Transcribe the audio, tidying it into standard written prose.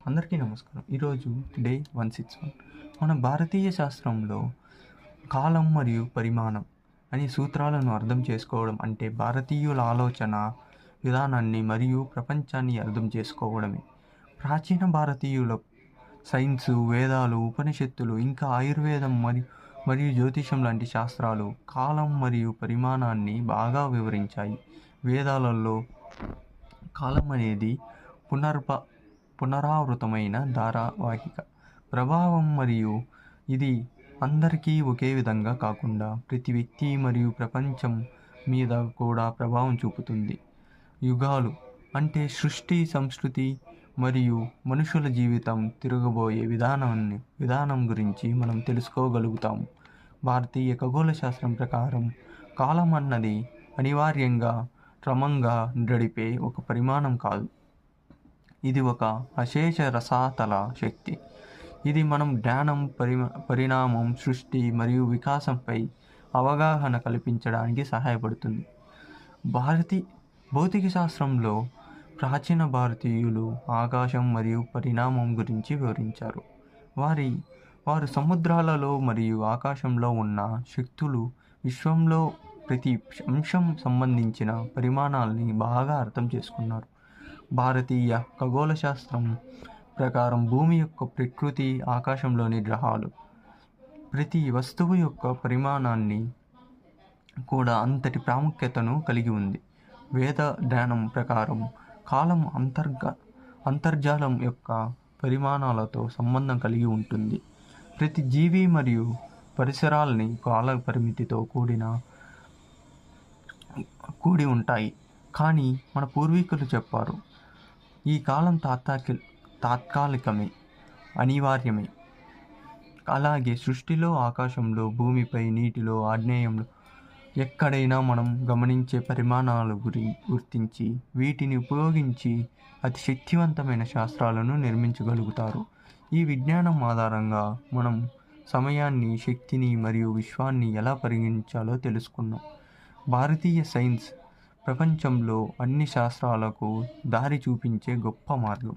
అందరికీ నమస్కారం. ఈరోజు డే 161. మన భారతీయ శాస్త్రంలో కాలం మరియు పరిమాణం అనే సూత్రాలను అర్థం చేసుకోవడం అంటే భారతీయుల ఆలోచన విధానాన్ని మరియు ప్రపంచాన్ని అర్థం చేసుకోవడమే. ప్రాచీన భారతీయుల సైన్సు, వేదాలు, ఉపనిషత్తులు, ఇంకా ఆయుర్వేదం మరియు జ్యోతిషం లాంటి శాస్త్రాలు కాలం మరియు పరిమాణాన్ని బాగా వివరించాయి. వేదాలలో కాలం అనేది పునరావృతమైన ధారావాహిక ప్రభావం మరియు ఇది అందరికీ ఒకే విధంగా కాకుండా ప్రతి వ్యక్తి మరియు ప్రపంచం మీద కూడా ప్రభావం చూపుతుంది. యుగాలు అంటే సృష్టి, సంస్కృతి మరియు మనుషుల జీవితం తిరగబోయే విధానం గురించి మనం తెలుసుకోగలుగుతాము. భారతీయ ఖగోళ శాస్త్రం ప్రకారం కాలం అన్నది అనివార్యంగా క్రమంగా నడిపే ఒక పరిమాణం కాదు. ఇది ఒక అశేష రసాతల శక్తి. ఇది మనం జ్ఞానం, పరిణామం, సృష్టి మరియు వికాసంపై అవగాహన కల్పించడానికి సహాయపడుతుంది. భౌతిక శాస్త్రంలో ప్రాచీన భారతీయులు ఆకాశం మరియు పరిణామం గురించి వివరించారు. వారు సముద్రాలలో మరియు ఆకాశంలో ఉన్న శక్తులు, విశ్వంలో ప్రతి అంశం సంబంధించిన పరిమాణాలని బాగా అర్థం చేసుకున్నారు. భారతీయ ఖగోళ శాస్త్రం ప్రకారం భూమి యొక్క ప్రకృతి, ఆకాశంలోని గ్రహాలు, ప్రతి వస్తువు యొక్క పరిమాణాన్ని కూడా అంతటి ప్రాముఖ్యతను కలిగి ఉంది. వేద జ్ఞానం ప్రకారం కాలం అంతర్జాలం యొక్క పరిమాణాలతో సంబంధం కలిగి ఉంటుంది. ప్రతి జీవి మరియు పరిసరాల్ని కాల పరిమితితో కూడి ఉంటాయి. కానీ మన పూర్వీకులు చెప్పారు, ఈ కాలం తాత్కాలికమే, అనివార్యమే. అలాగే సృష్టిలో, ఆకాశంలో, భూమిపై, నీటిలో, ఆగ్నేయంలో ఎక్కడైనా మనం గమనించే పరిమాణాలు గుర్తించి వీటిని ఉపయోగించి అతి శక్తివంతమైన శాస్త్రాలను నిర్మించగలుగుతారు. ఈ విజ్ఞానం ఆధారంగా మనం సమయాన్ని, శక్తిని మరియు విశ్వాన్ని ఎలా పరిగణించాలో తెలుసుకున్నాం. భారతీయ సైన్స్ ప్రపంచంలో అన్ని శాస్త్రాలకు దారి చూపించే గొప్ప మార్గం.